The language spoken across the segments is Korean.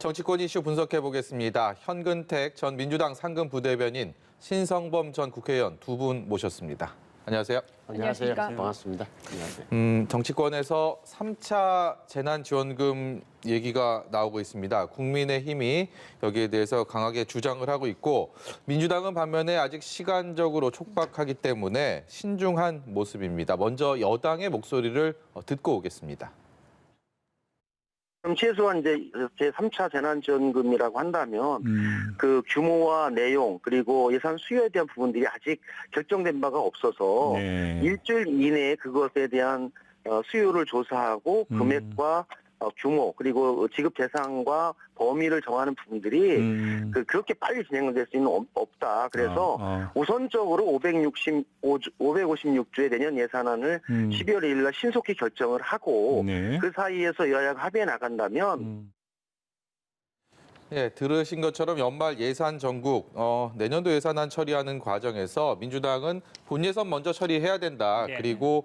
정치권 이슈 분석해 보겠습니다. 현근택 전 민주당 상근 부대변인, 신성범 전 국회의원 두 분 모셨습니다. 안녕하세요. 안녕하세요. 반갑습니다. 안녕하세요. 정치권에서 3차 재난지원금 얘기가 나오고 있습니다. 국민의힘이 여기에 대해서 강하게 주장을 하고 있고, 민주당은 반면에 아직 시간적으로 촉박하기 때문에 신중한 모습입니다. 먼저 여당의 목소리를 듣고 오겠습니다. 최소한 이제 제3차 재난지원금이라고 한다면 그 규모와 내용 그리고 예산 수요에 대한 부분들이 아직 결정된 바가 없어서 일주일 이내에 그것에 대한 수요를 조사하고 금액과 규모 그리고 지급 대상과 범위를 정하는 부분들이 그렇게 빨리 진행될 수 있는 없다. 그래서 우선적으로 556조의 내년 예산안을 12월 1일 날 신속히 결정을 하고 그 사이에서 여야가 합의해 나간다면 예, 들으신 것처럼 연말 예산 전국, 내년도 예산안 처리하는 과정에서 민주당은 본예산 먼저 처리해야 된다. 그리고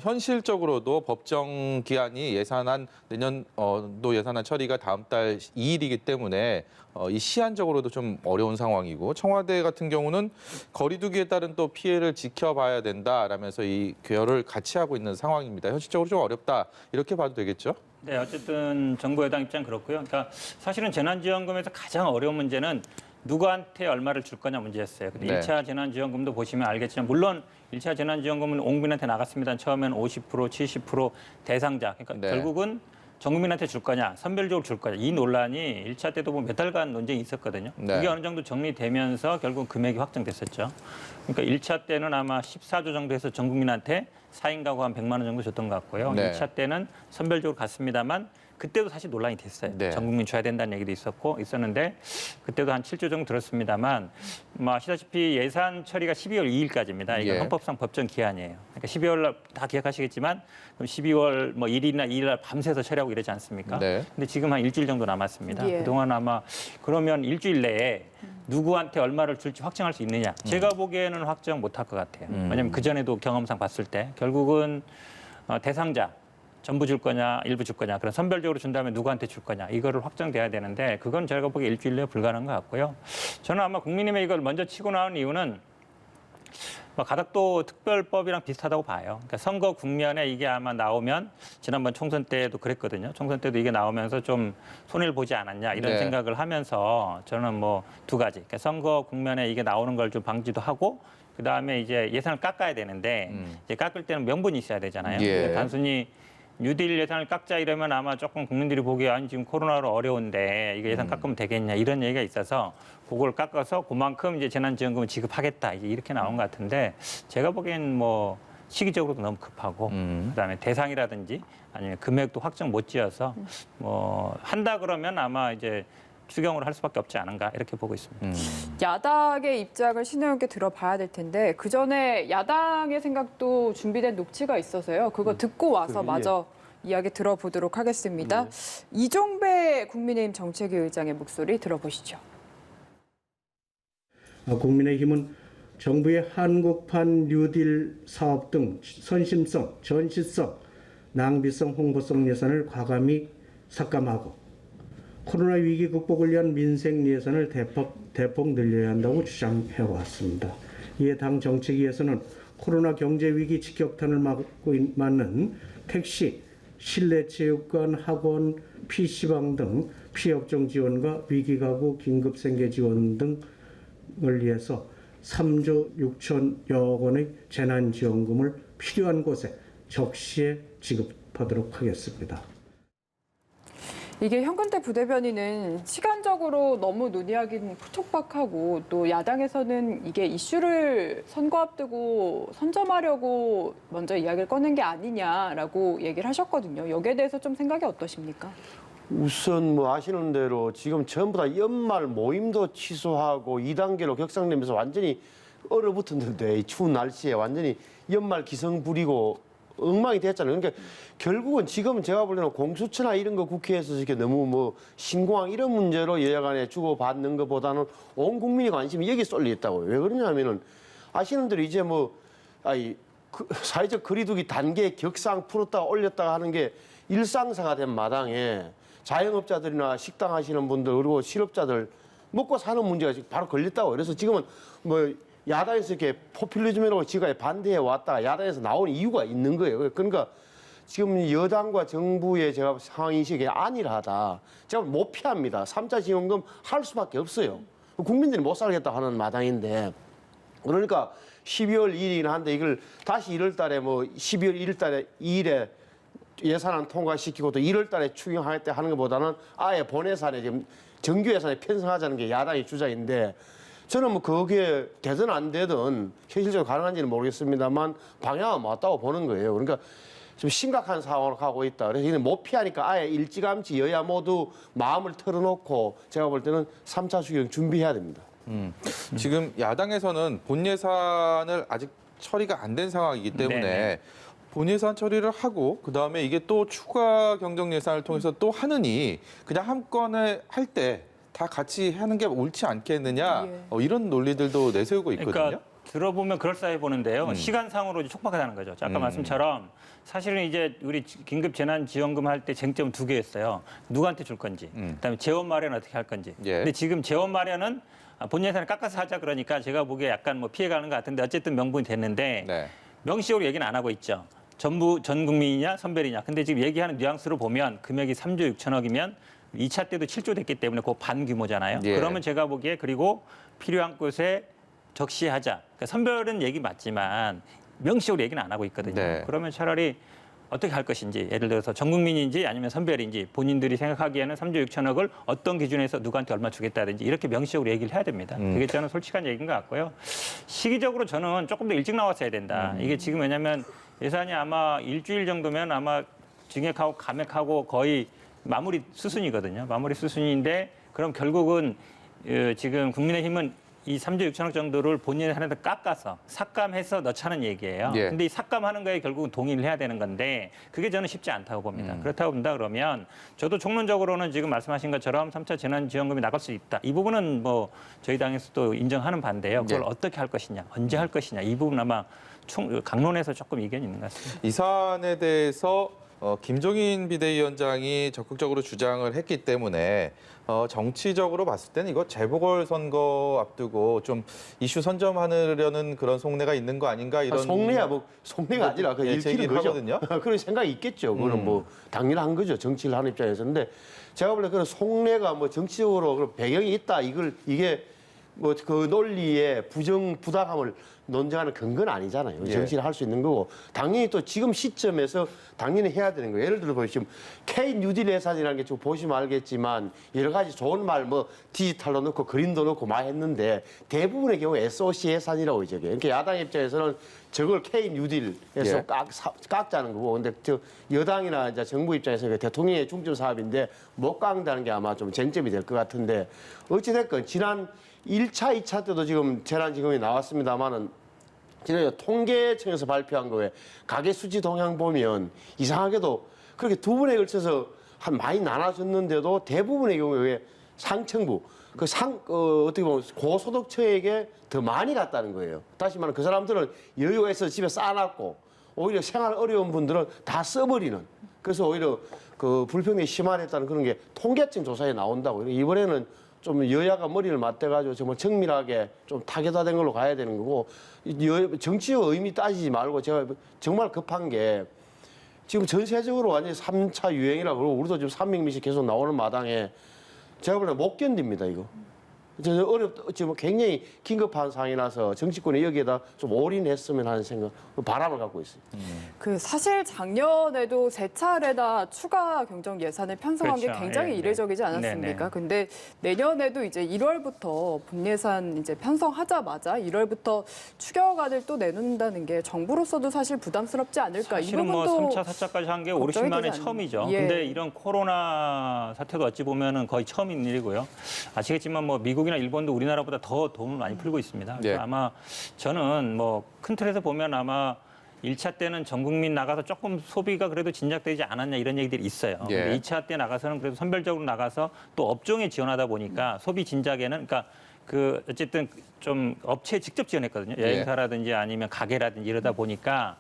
현실적으로도 법정 기한이 예산안 내년도 예산안 처리가 다음 달 2일이기 때문에 이 시한적으로도 좀 어려운 상황이고, 청와대 같은 경우는 거리두기에 따른 또 피해를 지켜봐야 된다라면서 이 결을 같이 하고 있는 상황입니다. 현실적으로 좀 어렵다, 이렇게 봐도 되겠죠? 네, 어쨌든 정부 여당 입장 그렇고요. 그러니까 사실은 재난지원금에서 가장 어려운 문제는 누구한테 얼마를 줄 거냐 문제였어요. 근데 1차 재난지원금도 보시면 알겠지만, 물론 1차 재난지원금은 온 국민한테 나갔습니다. 처음에는 50%, 70% 대상자. 그러니까 결국은 전 국민한테 줄 거냐, 선별적으로 줄 거냐. 이 논란이 1차 때도 몇 달간 논쟁이 있었거든요. 그게 어느 정도 정리되면서 결국 금액이 확정됐었죠. 그러니까 1차 때는 아마 14조 정도 해서 전 국민한테 4인 가구 한 100만 원 정도 줬던 것 같고요. 2차 때는 선별적으로 갔습니다만 그때도 사실 논란이 됐어요. 전 국민 줘야 된다는 얘기도 있었는데 그때도 한 7조 정도 들었습니다만, 아시다시피 예산 처리가 12월 2일까지입니다. 이게 헌법상 법정 기한이에요. 그러니까 12월 날 다 기억하시겠지만, 그럼 12월 1일이나 2일 날 밤새서 처리하고 이러지 않습니까? 근데 지금 한 일주일 정도 남았습니다. 그동안 아마 그러면 일주일 내에 누구한테 얼마를 줄지 확정할 수 있느냐? 제가 보기에는 확정 못할 것 같아요. 왜냐하면 그전에도 경험상 봤을 때 결국은 대상자 전부 줄 거냐, 일부 줄 거냐, 그런 선별적으로 준다면 누구한테 줄 거냐, 이거를 확정돼야 되는데 그건 제가 보기에 일주일 내에 불가능한 것 같고요. 저는 아마 국민의힘이 이걸 먼저 치고 나온 이유는 가덕도 특별법이랑 비슷하다고 봐요. 그러니까 선거 국면에 이게 아마 나오면, 지난번 총선 때도 그랬거든요. 총선 때도 이게 나오면서 좀 손해를 보지 않았냐 이런 생각을 하면서, 저는 두 가지. 그러니까 선거 국면에 이게 나오는 걸 좀 방지도 하고, 그다음에 이제 예산을 깎아야 되는데 이제 깎을 때는 명분이 있어야 되잖아요. 그러니까 단순히 뉴딜 예산을 깎자 이러면 아마 조금 국민들이 보기에 아니 지금 코로나로 어려운데 이거 예산 깎으면 되겠냐 이런 얘기가 있어서 그걸 깎아서 그만큼 이제 재난지원금을 지급하겠다 이렇게 나온 것 같은데, 제가 보기엔 시기적으로도 너무 급하고 그다음에 대상이라든지 아니면 금액도 확정 못 지어서 한다 그러면 아마 이제 추경을 할 수밖에 없지 않은가 이렇게 보고 있습니다. 야당의 입장을 신의 있게 들어봐야 될 텐데, 그 전에 야당의 생각도 준비된 녹취가 있어서요. 그거 듣고 와서 마저 이야기 들어보도록 하겠습니다. 이종배 국민의힘 정책위 의장의 목소리 들어보시죠. 국민의힘은 정부의 한국판 뉴딜 사업 등 선심성, 전시성, 낭비성, 홍보성 예산을 과감히 삭감하고 코로나 위기 극복을 위한 민생 예산을 대폭 늘려야 한다고 주장해왔습니다. 이에 당 정책위에서는 코로나 경제 위기 직격탄을 맞는 택시, 실내체육관, 학원, PC방 등 피역정 지원과 위기가구 긴급생계 지원 등을 위해서 3조 6천여 원의 재난지원금을 필요한 곳에 적시에 지급하도록 하겠습니다. 이게 현근택 부대변인은 시간적으로 너무 논의하기는 촉박하고, 또 야당에서는 이게 이슈를 선거 앞두고 선점하려고 먼저 이야기를 꺼낸 게 아니냐라고 얘기를 하셨거든요. 여기에 대해서 좀 생각이 어떠십니까? 우선 아시는 대로 지금 전부 다 연말 모임도 취소하고 2단계로 격상되면서 완전히 얼어붙었는데, 이 추운 날씨에 완전히 연말 기승 부리고 엉망이 됐잖아요. 그러니까 결국은 지금 제가 볼 때는 공수처나 이런 거 국회에서 이렇게 너무 신공항 이런 문제로 여야 간에 주고받는 것보다는 온 국민의 관심이 여기 쏠려 있다고요. 왜 그러냐면은 아시는 대로 이제 사회적 거리두기 단계 격상 풀었다가 올렸다가 하는 게 일상사가 된 마당에 자영업자들이나 식당 하시는 분들 그리고 실업자들 먹고 사는 문제가 지금 바로 걸렸다고. 그래서 지금은 뭐 야당에서 이렇게 포퓰리즘이라고 지가 반대해 왔다가 야당에서 나온 이유가 있는 거예요. 그러니까 지금 여당과 정부의 제가 상황인식이 안일하다. 제가 못 피합니다. 3차 지원금 할 수밖에 없어요. 국민들이 못 살겠다 하는 마당인데 그러니까 12월 1일이긴 한데 이걸 다시 1월 달에 뭐 12월 1일 달에 2일에 예산안 통과시키고 또 1월 달에 추경할 때 하는 것보다는 아예 본예산에 지금 정규 예산에 편성하자는 게 야당의 주장인데 저는 뭐 그게 되든 안 되든 현실적으로 가능한지는 모르겠습니다만 방향은 맞다고 보는 거예요. 그러니까 좀 심각한 상황으로 가고 있다. 그래서 이는 못 피하니까 아예 일찌감치 여야 모두 마음을 털어놓고 제가 볼 때는 3차 추경 준비해야 됩니다. 지금 야당에서는 본 예산을 아직 처리가 안 된 상황이기 때문에 네네. 본 예산 처리를 하고 그다음에 이게 또 추가 경정 예산을 통해서 또 하느니 그냥 한 건에 할 때 다 같이 하는 게 옳지 않겠느냐 이런 논리들도 내세우고 있거든요. 그러니까 들어보면 그럴싸해 보는데요. 시간상으로 촉박하다는 거죠. 아까 말씀처럼 사실은 이제 우리 긴급 재난지원금 할 때 쟁점 두 개였어요. 누구한테 줄 건지, 그다음에 재원 마련 어떻게 할 건지. 예. 근데 지금 재원 마련은 본 예산을 깎아서 하자 그러니까 제가 보기에 약간 뭐 피해가는 것 같은데 어쨌든 명분이 됐는데 네. 명시적으로 얘기는 안 하고 있죠. 전부 전 국민이냐 선별이냐. 근데 지금 얘기하는 뉘앙스로 보면 금액이 3조 6천억이면 2차 때도 7조 됐기 때문에 그 반 규모잖아요. 예. 그러면 제가 보기에 그리고 필요한 곳에 적시하자. 그러니까 선별은 얘기 맞지만 명시적으로 얘기는 안 하고 있거든요. 네. 그러면 차라리 어떻게 할 것인지 예를 들어서 전 국민인지 아니면 선별인지 본인들이 생각하기에는 3조 6천억을 어떤 기준에서 누구한테 얼마 주겠다든지 이렇게 명시적으로 얘기를 해야 됩니다. 그게 저는 솔직한 얘기인 것 같고요. 시기적으로 저는 조금 더 일찍 나왔어야 된다. 이게 지금 왜냐하면 예산이 아마 일주일 정도면 아마 증액하고 감액하고 거의 마무리 수순이거든요. 마무리 수순인데 그럼 결국은 지금 국민의힘은 이 3조 6천억 정도를 본인의 한에다 깎아서 삭감해서 넣자는 얘기예요. 예. 근데 이 삭감하는 거에 결국은 동의를 해야 되는 건데 그게 저는 쉽지 않다고 봅니다. 그렇다고 본다 그러면 저도 총론적으로는 지금 말씀하신 것처럼 3차 재난지원금이 나갈 수 있다. 이 부분은 뭐 저희 당에서도 인정하는 반대예요. 그걸 예. 어떻게 할 것이냐, 언제 할 것이냐 이 부분 아마 강론에서 조금 이견이 있는 것 같습니다. 이 사안에 대해서 김종인 비대위원장이 적극적으로 주장을 했기 때문에 정치적으로 봤을 때는 이거 재보궐선거 앞두고 좀 이슈 선점하려는 그런 속내가 있는 거 아닌가 이런 속내야 뭐 속내가 아니라 그 읽히는 거죠. 하거든요. 그런 생각이 있겠죠. 그거는 뭐 당연한 거죠. 정치를 하는 입장에서. 근데 제가 볼 때 그런 속내가 뭐 정치적으로 그런 배경이 있다. 이게 뭐 그 논리의 부당함을 논쟁하는 근거는 아니잖아요. 예. 정치를 할 수 있는 거고 당연히 또 지금 시점에서 당연히 해야 되는 거예요. 예를 들어 보시면 K 뉴딜 예산이라는 게 좀 보시면 알겠지만 여러 가지 좋은 말 뭐 디지털로 넣고 그린도 넣고 많이 했는데 대부분의 경우 SOC 예산이라고 이제 그러니까 야당 입장에서는 저걸 K 뉴딜에서 예. 깎자는 거고 근데 저 여당이나 이제 정부 입장에서 대통령의 중점 사업인데 못 깎는다는 게 아마 좀 쟁점이 될 것 같은데 어찌 됐건 지난 1차, 2차 때도 지금 재난지원금이 나왔습니다만은 지난해 통계청에서 발표한 거에 가계 수지 동향 보면 이상하게도 그렇게 두 번에 걸쳐서 한 많이 나눠졌는데도 대부분의 경우에 상층부 어떻게 보면 고소득층에게 더 많이 갔다는 거예요. 다시 말하면 그 사람들은 여유가 있어서 집에 쌓아놨고 오히려 생활 어려운 분들은 다 써버리는. 그래서 오히려 그 불평등이 심화됐다는 그런 게 통계청 조사에 나온다고. 이번에는 좀 여야가 머리를 맞대가지고 정말 정밀하게 좀 타겟화된 걸로 가야 되는 거고 정치적 의미 따지지 말고 제가 정말 급한 게 지금 전세적으로 완전히 3차 유행이라 그러고 우리도 지금 300명씩 계속 나오는 마당에 제가 보기엔 못 견딥니다 이거. 지금 굉장히 긴급한 상황이라서 정치권이 여기에다 좀 올인했으면 하는 생각, 바람을 갖고 있어요. 그 사실 작년에도 세 차례다 추가 경정 예산을 편성한 그렇죠. 게 굉장히 예, 네. 이례적이지 않았습니까? 네. 근데 내년에도 이제 1월부터 본 예산 이제 편성하자마자 1월부터 추경안을 또 내놓는다는 게 정부로서도 사실 부담스럽지 않을까? 이 사실은 뭐 부분도 3차, 4차까지 한 게 걱정이 50만에 되지 처음이죠. 예. 근데 이런 코로나 사태도 어찌 보면은 거의 처음인 일이고요. 아시겠지만 뭐 미국이나 일본도 우리나라보다 더 돈을 많이 풀고 있습니다. 그래서 예. 아마 저는 뭐 큰 틀에서 보면 아마 1차 때는 전 국민 나가서 조금 소비가 그래도 진작되지 않았냐 이런 얘기들이 있어요. 예. 근데 2차 때 나가서는 그래도 선별적으로 나가서 또 업종에 지원하다 보니까 소비 진작에는 그러니까 그 어쨌든 좀 업체에 직접 지원했거든요. 여행사라든지 아니면 가게라든지 이러다 보니까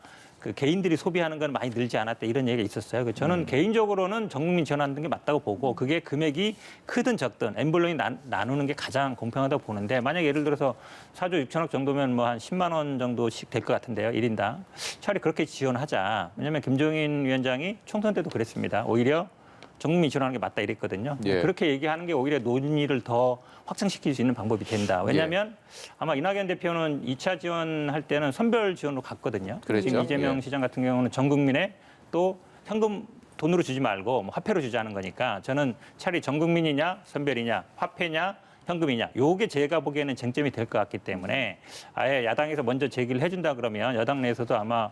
그 개인들이 소비하는 건 많이 늘지 않았다 이런 얘기가 있었어요. 저는 개인적으로는 전국민 전환하는 게 맞다고 보고 그게 금액이 크든 적든 엠블론이 나누는 게 가장 공평하다고 보는데 만약 예를 들어서 4조 6천억 정도면 뭐 한 10만 원 정도씩 될 것 같은데요. 1인당. 차라리 그렇게 지원하자. 왜냐하면 김종인 위원장이 총선 때도 그랬습니다. 오히려 전국민 지원하는 게 맞다 이랬거든요. 예. 그렇게 얘기하는 게 오히려 논의를 더 확장시킬 수 있는 방법이 된다. 왜냐하면 아마 이낙연 대표는 2차 지원할 때는 선별 지원으로 갔거든요. 그랬죠. 지금 이재명 예. 시장 같은 경우는 전 국민에 또 현금 돈으로 주지 말고 뭐 화폐로 주자는 거니까 저는 차라리 전 국민이냐 선별이냐 화폐냐 현금이냐 요게 제가 보기에는 쟁점이 될 것 같기 때문에 아예 야당에서 먼저 제기를 해준다 그러면 여당 내에서도 아마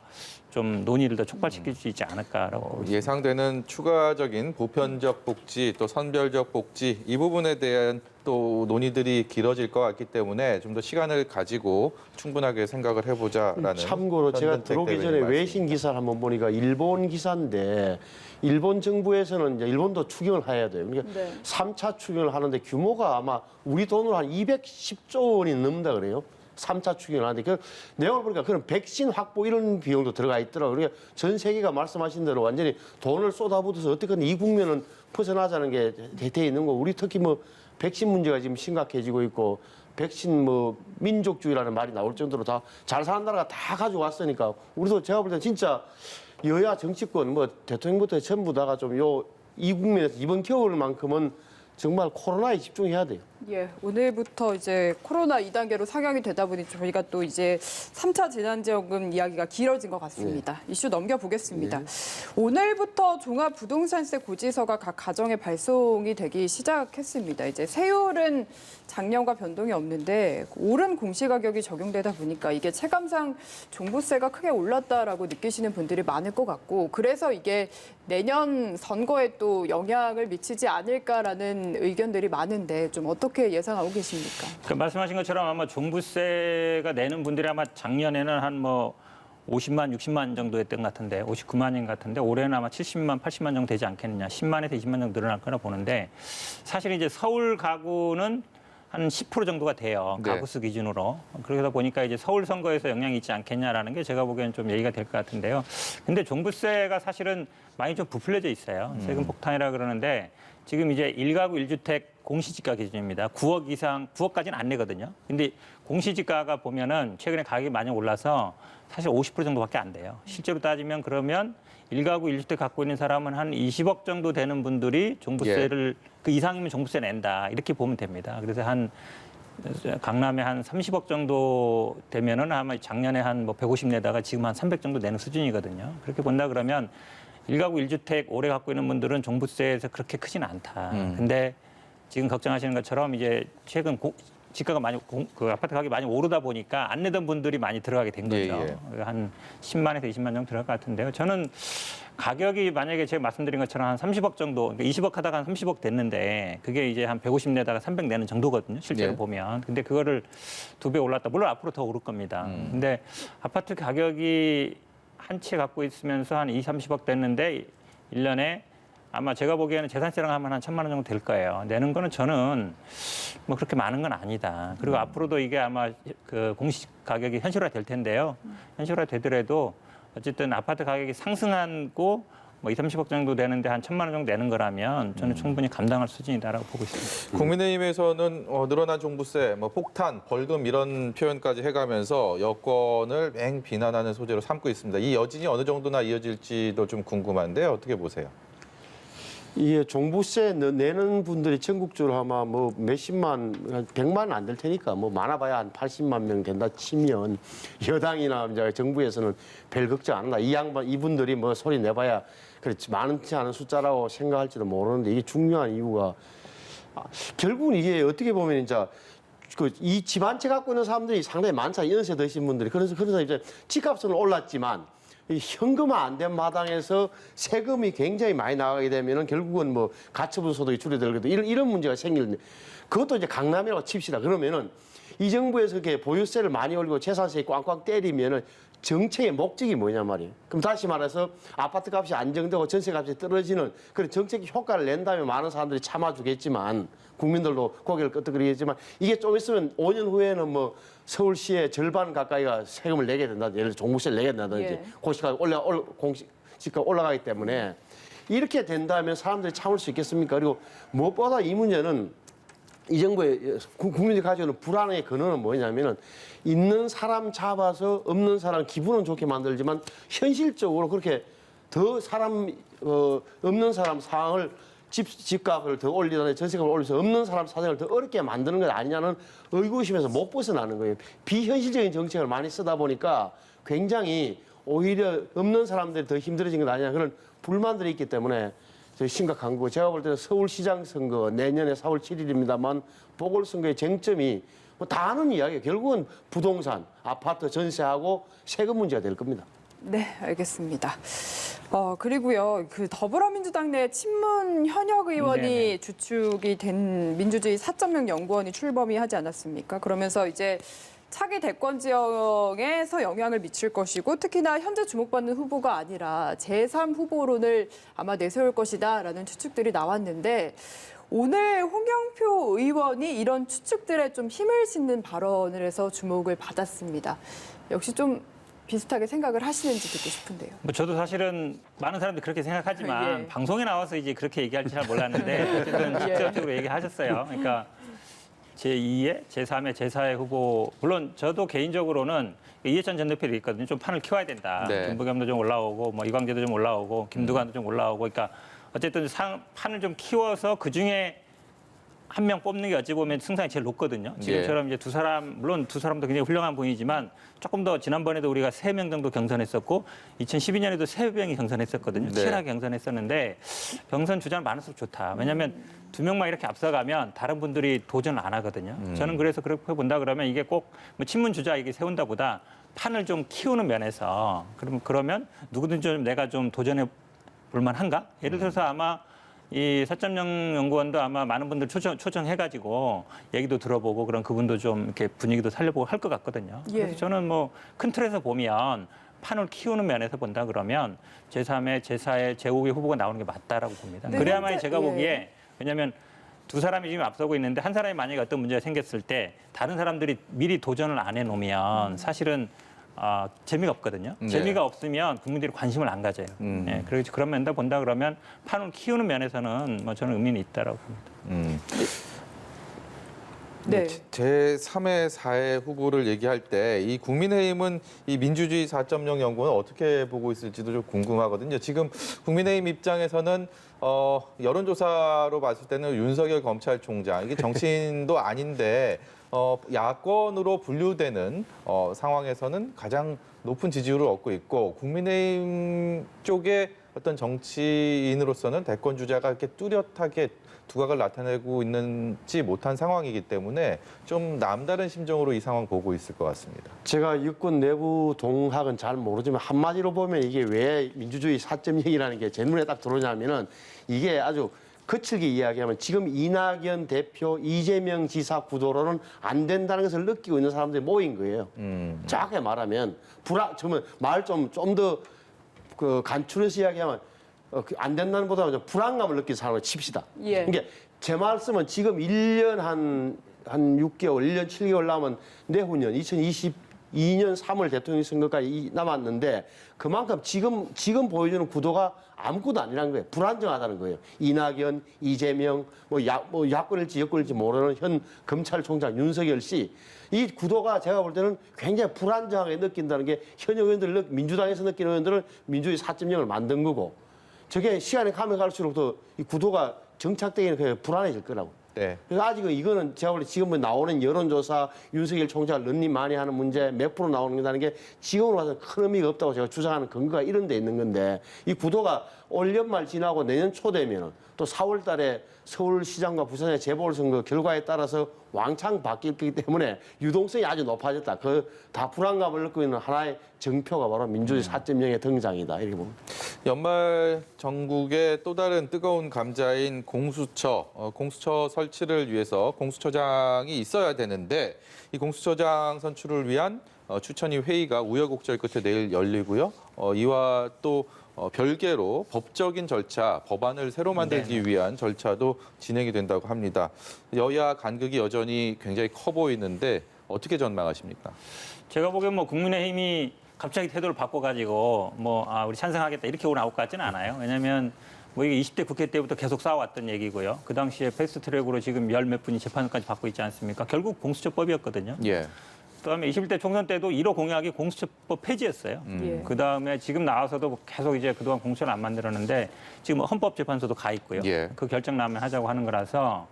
좀 논의를 더 촉발시킬 수 있지 않을까라고 보고 있습니다. 예상되는 추가적인 보편적 복지 또 선별적 복지 이 부분에 대한 또 논의들이 길어질 것 같기 때문에 좀 더 시간을 가지고 충분하게 생각을 해보자라는. 참고로 제가 현근택 들어오기 전에 대변인 외신 말씀입니다. 기사를 한번 보니까 일본 기사인데 일본 정부에서는 이제 일본도 추경을 해야 돼요. 그러니까 네. 3차 추경을 하는데 규모가 아마 우리 돈으로 한 210조 원이 넘는다 그래요. 3차 추경을 하는데 그 내용을 보니까 그런 백신 확보 이런 비용도 들어가 있더라고요. 그러니까 전 세계가 말씀하신 대로 완전히 돈을 쏟아붓어서 어떻게든 이 국면은 벗어나자는 게 돼 있는 거고 우리 특히 뭐 백신 문제가 지금 심각해지고 있고 백신 뭐 민족주의라는 말이 나올 정도로 다 잘 사는 나라가 다 가져왔으니까 우리도 제가 볼 때는 진짜 여야 정치권 뭐 대통령부터 전부 다가 좀 이 국면에서 이번 겨울만큼은 정말 코로나에 집중해야 돼요. 예, 오늘부터 이제 코로나 2단계로 상향이 되다 보니 저희가 또 이제 3차 재난지원금 이야기가 길어진 것 같습니다. 이슈 넘겨보겠습니다. 오늘부터 종합부동산세 고지서가 각 가정에 발송이 되기 시작했습니다. 이제 세율은 작년과 변동이 없는데 오른 공시가격이 적용되다 보니까 이게 체감상 종부세가 크게 올랐다라고 느끼시는 분들이 많을 것 같고 그래서 이게 내년 선거에 또 영향을 미치지 않을까라는 의견들이 많은데 좀 어떻게 예상하고 계십니까? 그 말씀하신 것처럼 아마 종부세가 내는 분들이 아마 작년에는 한 뭐 50만, 60만 정도 했던 것 같은데 59만인 같은데 올해는 아마 70만, 80만 정도 되지 않겠느냐. 10만에서 20만 정도 늘어날 거라 보는데 사실 이제 서울 가구는 한 10% 정도가 돼요. 네. 가구 수 기준으로. 그러다 보니까 이제 서울 선거에서 영향이 있지 않겠냐라는 게 제가 보기에는 좀 얘기가 될 것 같은데요. 근데 종부세가 사실은 많이 좀 부풀려져 있어요. 세금 폭탄이라 그러는데 지금 이제 1가구 1주택 공시지가 기준입니다. 9억 이상, 9억까지는 안 내거든요. 근데 공시지가가 보면은 최근에 가격이 많이 올라서 사실 50% 정도밖에 안 돼요. 실제로 따지면 그러면 1가구 1주택 갖고 있는 사람은 한 20억 정도 되는 분들이 종부세를 그 이상이면 종부세 낸다. 이렇게 보면 됩니다. 그래서 한 강남에 한 30억 정도 되면은 아마 작년에 한 뭐 150 내다가 지금 한 300 정도 내는 수준이거든요. 그렇게 본다 그러면 1가구 1주택 오래 갖고 있는 분들은 종부세에서 그렇게 크지는 않다. 근데 지금 걱정하시는 것처럼 이제 최근 집가가 많이 그 아파트 가격이 많이 오르다 보니까 안 내던 분들이 많이 들어가게 된 거죠. 한 10만에서 20만 정도 들어갈 것 같은데요. 저는 가격이 만약에 제가 말씀드린 것처럼 한 30억 정도, 그러니까 20억 하다가 한 30억 됐는데 그게 이제 한 150 내다가 300 내는 정도거든요. 실제로 보면. 근데 그거를 2배 올랐다. 물론 앞으로 더 오를 겁니다. 근데 아파트 가격이 한 채 갖고 있으면서 한 20, 30억 됐는데 1년에 아마 제가 보기에는 재산세랑 하면 한 1,000만 원 정도 될 거예요. 내는 거는 저는 뭐 그렇게 많은 건 아니다. 그리고 앞으로도 이게 아마 그 공시 가격이 현실화 될 텐데요. 현실화 되더라도 어쨌든 아파트 가격이 상승하고 뭐 20, 30억 정도 되는데 한 1,000만 원 정도 내는 거라면 저는 충분히 감당할 수준이다라고 보고 있습니다. 국민의힘에서는 늘어난 종부세, 뭐 폭탄, 벌금 이런 표현까지 해가면서 여권을 맹 비난하는 소재로 삼고 있습니다. 이 여진이 어느 정도나 이어질지도 좀 궁금한데 어떻게 보세요? 이게 종부세 내는 분들이 전국적으로 아마 뭐 몇십만, 100만은 안 될 테니까 뭐 많아봐야 한 80만 명 된다 치면 여당이나 이제 정부에서는 별 걱정 안 한다. 이분들이 뭐 소리 내봐야 그렇지 많지 않은 숫자라고 생각할지도 모르는데 이게 중요한 이유가 결국은 이게 어떻게 보면 이제 이 집 한 채 갖고 있는 사람들이 상당히 많잖아요. 연세 드신 분들이. 그래서 이제 집값은 올랐지만 이 현금화 안 된 마당에서 세금이 굉장히 많이 나가게 되면은 결국은 뭐 가처분 소득이 줄어들거든 이런 문제가 생기는데 그것도 이제 강남이라고 칩시다. 그러면은 이 정부에서 이렇게 보유세를 많이 올리고 재산세에 꽝꽝 때리면은 정책의 목적이 뭐냐 말이에요. 그럼 다시 말해서 아파트 값이 안정되고 전세 값이 떨어지는 그런 정책 효과를 낸다면 많은 사람들이 참아주겠지만 국민들도 고개를 끄덕거리겠지만 이게 좀 있으면 5년 후에는 뭐 서울시의 절반 가까이가 세금을 내게 된다든지 예를 들어 종부세를 내게 된다든지 예. 공시가 공시가 올라가기 때문에 이렇게 된다면 사람들이 참을 수 있겠습니까? 그리고 무엇보다 이 문제는 이 정부의 국민들이 가지고 있는 불안의 근원은 뭐냐면은 있는 사람 잡아서 없는 사람 기분은 좋게 만들지만 현실적으로 그렇게 더 사람 없는 사람 상황을 집값을 더 올리거나 전세값을 올려서 없는 사람 사정을 더 어렵게 만드는 것 아니냐는 의구심에서 못 벗어나는 거예요. 비현실적인 정책을 많이 쓰다 보니까 굉장히 오히려 없는 사람들이 더 힘들어진 것 아니냐 그런 불만들이 있기 때문에 심각한 거고 제가 볼 때는 서울시장 선거 내년에 4월 7일입니다만 보궐선거의 쟁점이 뭐 다 아는 이야기예요. 결국은 부동산, 아파트 전세하고 세금 문제가 될 겁니다. 네, 알겠습니다. 그리고요, 그 더불어민주당 내 친문 현역 의원이 네네. 주축이 된 민주주의 4.0 연구원이 출범이 하지 않았습니까? 그러면서 이제 차기 대권 지역에서 영향을 미칠 것이고 특히나 현재 주목받는 후보가 아니라 제3 후보론을 아마 내세울 것이다라는 추측들이 나왔는데 오늘 홍영표 의원이 이런 추측들에 좀 힘을 싣는 발언을 해서 주목을 받았습니다. 역시 좀 비슷하게 생각을 하시는지 듣고 싶은데요. 뭐 저도 사실은 많은 사람들이 그렇게 생각하지만 예. 방송에 나와서 이제 그렇게 얘기할지 잘 몰랐는데 어쨌든 직접적으로 얘기하셨어요. 그러니까 제2의, 제3의, 제4의 후보 물론 저도 개인적으로는 이해찬 전 대표도 있거든요. 좀 판을 키워야 된다. 네. 김부겸도 좀 올라오고 뭐 이광재도 좀 올라오고 김두관도 좀 올라오고 그러니까 어쨌든 판을 좀 키워서 그중에 한 명 뽑는 게 어찌 보면 승산이 제일 높거든요. 지금처럼 이제 두 사람, 물론 두 사람도 굉장히 훌륭한 분이지만 조금 더 지난번에도 우리가 3명 정도 경선했었고 2012년에도 3명이 경선했었거든요. 네. 치열하게 경선했었는데 경선 주자는 많을수록 좋다. 왜냐하면 2명만 이렇게 앞서가면 다른 분들이 도전을 안 하거든요. 저는 그래서 그렇게 본다 그러면 이게 꼭 뭐 친문 주자 이게 세운다보다 판을 좀 키우는 면에서 그러면 누구든지 좀 내가 좀 도전해 볼 만한가? 예를 들어서 아마 이 4.0 연구원도 아마 많은 분들 초청해가지고 얘기도 들어보고 그런 그분도 좀 이렇게 분위기도 살려보고 할 것 같거든요. 예. 그래서 저는 뭐 큰 틀에서 보면 판을 키우는 면에서 본다 그러면 제3의, 제4의, 제5의 후보가 나오는 게 맞다라고 봅니다. 네, 그래야만이 현재- 제가 예. 보기에 왜냐하면 두 사람이 지금 앞서고 있는데 한 사람이 만약에 어떤 문제가 생겼을 때 다른 사람들이 미리 도전을 안 해놓으면 사실은 재미가 없거든요. 네. 재미가 없으면 국민들이 관심을 안 가져요. 네, 그런 면에서 본다 그러면 판을 키우는 면에서는 뭐 저는 의미는 있다라고 봅니다. 네. 제3의 4의 후보를 얘기할 때 이 국민의힘은 이 민주주의 4.0 연구는 어떻게 보고 있을지도 좀 궁금하거든요. 지금 국민의힘 입장에서는 여론조사로 봤을 때는 윤석열 검찰총장 이게 정치인도 아닌데 야권으로 분류되는 상황에서는 가장 높은 지지율을 얻고 있고 국민의힘 쪽에 어떤 정치인으로서는 대권 주자가 이렇게 뚜렷하게 두각을 나타내고 있는지 못한 상황이기 때문에 좀 남다른 심정으로 이 상황 보고 있을 것 같습니다. 제가 유권 내부 동학은 잘 모르지만 한마디로 보면 이게 왜 민주주의 4.0이라는 게 제 눈에 딱 들어오냐면은 이게 아주 거칠게 이야기하면 지금 이낙연 대표, 이재명 지사 구도로는 안 된다는 것을 느끼고 있는 사람들이 모인 거예요. 정확하게 말하면 정말 말 좀 더 그 간추려서 이야기하면 안 된다는 보다는 불안감을 느끼는 사람을 칩시다. 예. 그러니까 제 말씀은 지금 1년 한 6개월, 1년 7개월 남은 내후년 2022년 3월 대통령 선거까지 남았는데 그만큼 지금 보여주는 구도가 아무것도 아니라는 거예요. 불안정하다는 거예요. 이낙연, 이재명, 야권일지 여권일지 모르는 현 검찰총장 윤석열 씨. 이 구도가 제가 볼 때는 굉장히 불안정하게 느낀다는 게 현역 의원들, 민주당에서 느끼는 의원들은 민주주의 4.0을 만든 거고 저게 시간이 가면 갈수록 더 이 구도가 정착되기는 불안해질 거라고. 네. 그래서 아직은 이거는 제가 볼 때 지금 나오는 여론조사 윤석열 총장 런닝 많이 하는 문제 몇 프로 나오는 게 지금으로 봐서 큰 의미가 없다고 제가 주장하는 근거가 이런 데 있는 건데 이 구도가 올 연말 지나고 내년 초 되면 또 4월 달에 서울시장과 부산의 재보궐선거 결과에 따라서 왕창 바뀌기 때문에 유동성이 아주 높아졌다. 그 다 불안감을 느끼고 있는 하나의 정표가 바로 민주주의 4.0의 등장이다. 이렇게 봅니다. 연말 전국의 또 다른 뜨거운 감자인 공수처, 공수처 설치를 위해서 공수처장이 있어야 되는데 이 공수처장 선출을 위한 추천위 회의가 우여곡절 끝에 내일 열리고요. 이와 또 별개로 법적인 절차, 법안을 새로 만들기 위한 절차도 진행이 된다고 합니다. 여야 간극이 여전히 굉장히 커 보이는데 어떻게 전망하십니까? 제가 보기엔 뭐 국민의힘이 갑자기 태도를 바꿔가지고 우리 찬성하겠다 이렇게 나올 것 같지는 않아요. 왜냐하면 뭐 이게 20대 국회 때부터 계속 싸워왔던 얘기고요. 그 당시에 패스트트랙으로 지금 열 몇 분이 재판까지 받고 있지 않습니까? 결국 공수처법이었거든요. 예. 그다음에 21대 총선 때도 1호 공약이 공수처법 폐지였어요. 예. 그다음에 지금 나와서도 계속 이제 그동안 공수처를 안 만들었는데 지금 헌법재판소도 가 있고요. 예. 그 결정 나면 하자고 하는 거라서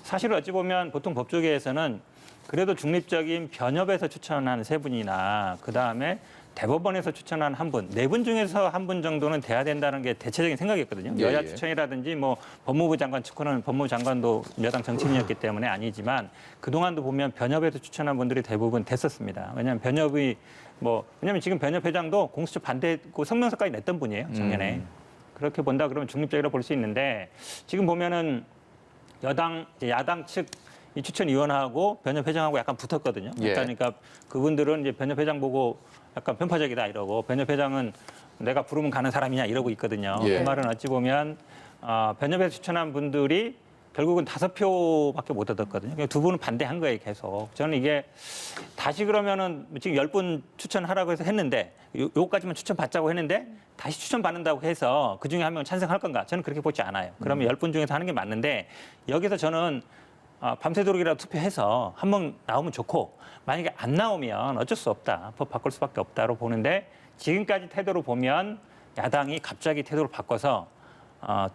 사실 어찌 보면 보통 법조계에서는 그래도 중립적인 변협에서 추천한 세 분이나 그다음에 대법원에서 추천한 한 분, 네 분 중에서 한 분 정도는 돼야 된다는 게 대체적인 생각이었거든요. 예, 여야 예. 추천이라든지 뭐 법무부 장관 측근은 법무부 장관도 여당 정치인이었기 때문에 아니지만 그동안도 보면 변협에서 추천한 분들이 대부분 됐었습니다. 왜냐하면 변협이 왜냐하면 지금 변협 회장도 공수처 반대고 성명서까지 냈던 분이에요, 작년에. 그렇게 본다 그러면 중립적이라고 볼 수 있는데 지금 보면은 야당 측 이 추천위원하고 변협 회장하고 약간 붙었거든요. 예. 그러니까 그분들은 이제 변협 회장 보고 약간 편파적이다 이러고 변협 회장은 내가 부르면 가는 사람이냐 이러고 있거든요. 예. 그 말은 어찌 보면 변협에서 추천한 분들이 결국은 5표밖에 못 얻었거든요. 그러니까 두 분은 반대한 거예요, 계속. 저는 이게 다시 그러면은 지금 10분 추천하라고 해서 했는데 요거까지만 추천받자고 했는데 다시 추천받는다고 해서 그중에 한 명 찬성할 건가? 저는 그렇게 보지 않아요. 그러면 10분 중에서 하는 게 맞는데 여기서 저는 밤새도록이라도 투표해서 한 번 나오면 좋고 만약에 안 나오면 어쩔 수 없다. 법 바꿀 수밖에 없다로 보는데 지금까지 태도로 보면 야당이 갑자기 태도를 바꿔서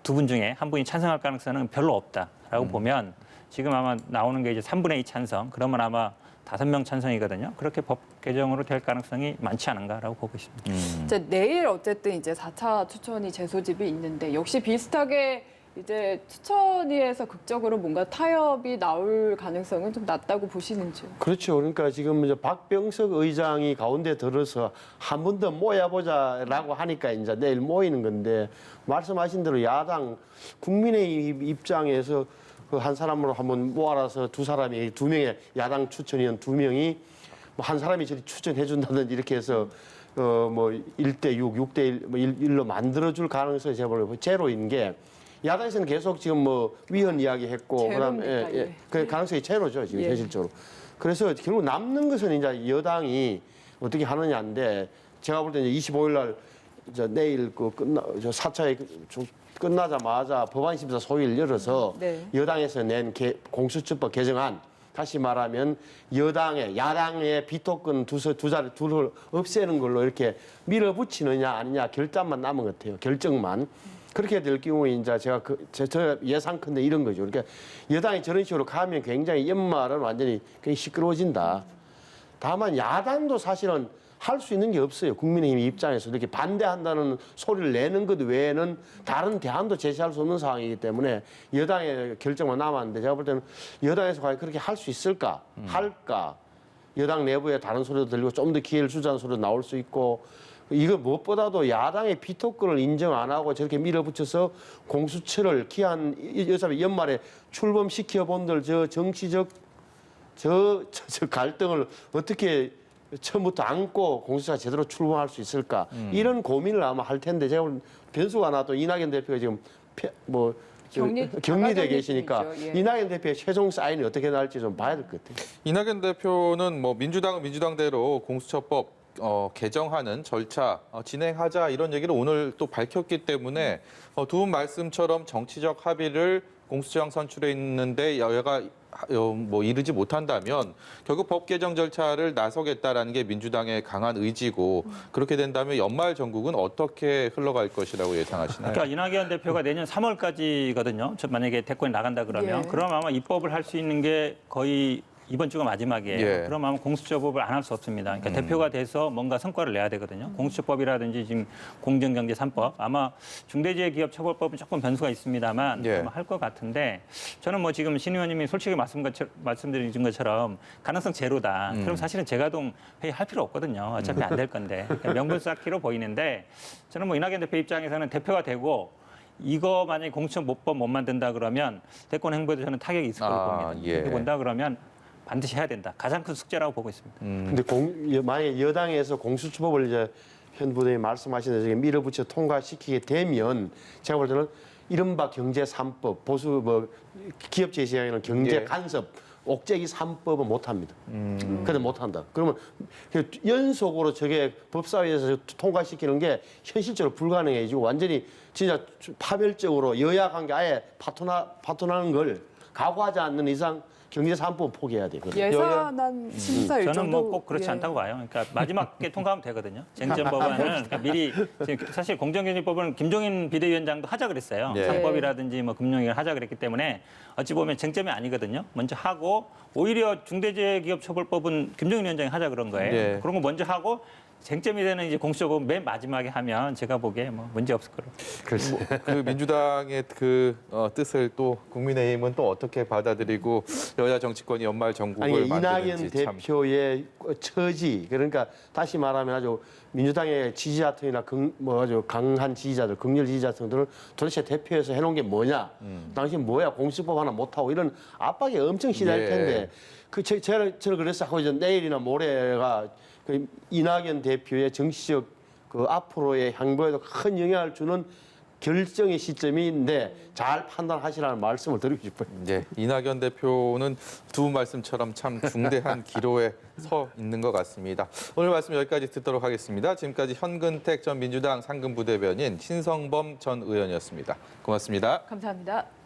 두 분 중에 한 분이 찬성할 가능성은 별로 없다라고 보면 지금 아마 나오는 게 이제 3분의 2 찬성 그러면 아마 5명 찬성이거든요. 그렇게 법 개정으로 될 가능성이 많지 않은가라고 보고 있습니다. 이제 내일 어쨌든 이제 4차 추천위 재소집이 있는데 역시 비슷하게 이제 추천위에서 극적으로 뭔가 타협이 나올 가능성은 좀 낮다고 보시는지요? 그렇죠. 그러니까 지금 이제 박병석 의장이 가운데 들어서 한 번 더 모여보자라고 하니까 이제 내일 모이는 건데 말씀하신 대로 야당 국민의힘 입장에서 그 한 사람으로 한번 모아라서 두 명의 야당 추천위원 2명이 한 사람이 저리 추천해 준다든지 이렇게 해서 1대6, 6대1 1로 만들어줄 가능성이 제로인 게 야당에서는 계속 지금 위헌 이야기했고 그다음에 그 가능성이 제로죠 지금 현실적으로. 그래서 결국 남는 것은 이제 여당이 어떻게 하느냐인데 제가 볼 때는 25일 날 내일 그 4차에 끝나자마자 법안심사 소위를 열어서 여당에서 낸 공수처법 개정안 다시 말하면 야당의 비토권 둘을 없애는 걸로 이렇게 밀어붙이느냐 아니냐 결단만 남은 것 같아요. 결정만. 그렇게 될 경우에 이제 제가 저 예상컨대 이런 거죠. 그러니까 여당이 저런 식으로 가면 굉장히 연말은 완전히 굉장히 시끄러워진다. 다만 야당도 사실은 할 수 있는 게 없어요. 국민의힘 입장에서 이렇게 반대한다는 소리를 내는 것 외에는 다른 대안도 제시할 수 없는 상황이기 때문에 여당의 결정만 남았는데 제가 볼 때는 여당에서 과연 그렇게 할 수 있을까? 할까? 여당 내부에 다른 소리도 들리고 좀 더 기회를 주자는 소리도 나올 수 있고 이거 무엇보다도 야당의 비토권을 인정 안 하고 저렇게 밀어붙여서 공수처를 어차피 연말에 출범시켜 본들 저 정치적 저 갈등을 어떻게 처음부터 안고 공수처가 제대로 출범할 수 있을까 이런 고민을 아마 할 텐데 제가 오늘 변수가 하나 또 이낙연 대표가 지금 격리돼 계시니까 이낙연 대표의 최종 사인이 어떻게 나올지 좀 봐야 될 것 같아요. 이낙연 대표는 민주당은 민주당대로 공수처법 개정하는 절차 진행하자 이런 얘기를 오늘 또 밝혔기 때문에 두 분 말씀처럼 정치적 합의를 공수처장 선출에 있는데 여야가 이르지 못한다면 결국 법 개정 절차를 나서겠다라는 게 민주당의 강한 의지고 그렇게 된다면 연말 전국은 어떻게 흘러갈 것이라고 예상하시나요? 그러니까 이낙연 대표가 내년 3월까지거든요. 만약에 대권에 나간다 그러면 그럼 아마 입법을 할 수 있는 게 거의 이번 주가 마지막이에요. 예. 그럼 아마 공수처법을 안 할 수 없습니다. 그러니까 대표가 돼서 뭔가 성과를 내야 되거든요. 공수처법이라든지 지금 공정경제 3법, 아마 중대재해기업처벌법은 조금 변수가 있습니다만 예. 아마 할 것 같은데 저는 뭐 지금 신 의원님이 솔직히 말씀드린 것처럼 가능성 제로다. 그럼 사실은 재가동 회의 할 필요 없거든요. 어차피 안 될 건데. 그러니까 명분 쌓기로 보이는데 저는 뭐 이낙연 대표 입장에서는 대표가 되고 이거 만약에 공수처법법 못 만든다 그러면 대권 행보에도 저는 타격이 있을 거라고 봅니다. 예. 이렇게 본다 그러면 반드시 해야 된다. 가장 큰 숙제라고 보고 있습니다. 근데 만약에 여당에서 공수처법을 이제 현 부대에 말씀하신 대로 밀어붙여 통과시키게 되면 제가 볼 때는 이른바 경제 3법, 보수 뭐 기업 제시하는 경제 예. 간섭, 옥죄기 3법은 못 합니다. 근데 못 한다. 그러면 연속으로 저게 법사위에서 통과시키는 게 현실적으로 불가능해지고 완전히 진짜 파멸적으로 여야 관계 아예 파토나는 걸 각오하지 않는 이상 경제 3법 포기해야 되거든요. 예산안 심사 일정도 저는 뭐 꼭 그렇지 예. 않다고 봐요. 그러니까 마지막에 통과하면 되거든요. 쟁점 법안은 그러니까 미리 사실 공정경제법은 김종인 비대위원장도 하자 그랬어요. 예. 상법이라든지 뭐 금융위를 하자 그랬기 때문에 어찌 보면 쟁점이 아니거든요. 먼저 하고 오히려 중대재해기업처벌법은 김종인 위원장이 하자 그런 거예요. 예. 그런 거 먼저 하고 쟁점이 되는 이제 공수처법 맨 마지막에 하면 제가 보기에 뭐 문제 없을 거로. 그 민주당의 그 뜻을 또 국민의힘은 또 어떻게 받아들이고 여야 정치권이 연말 정국을 아니 이낙연 만드는지 참. 대표의 처지 그러니까 다시 말하면 아주 민주당의 지지자층이나 아주 강한 지지자들, 극렬 지지자층들은 도대체 대표에서 해놓은 게 뭐냐? 당신 뭐야 공수법 하나 못하고 이런 압박이 엄청 시달릴 예. 텐데 저는 그래서 하고 이제 내일이나 모레가 그 이낙연 대표의 정치적 그 앞으로의 행보에도 큰 영향을 주는 결정의 시점인데 잘 판단하시라는 말씀을 드리고 싶어요. 네, 이낙연 대표는 두 분 말씀처럼 참 중대한 기로에 서 있는 것 같습니다. 오늘 말씀 여기까지 듣도록 하겠습니다. 지금까지 현근택 전 민주당 상근부대변인, 신성범 전 의원이었습니다. 고맙습니다. 감사합니다.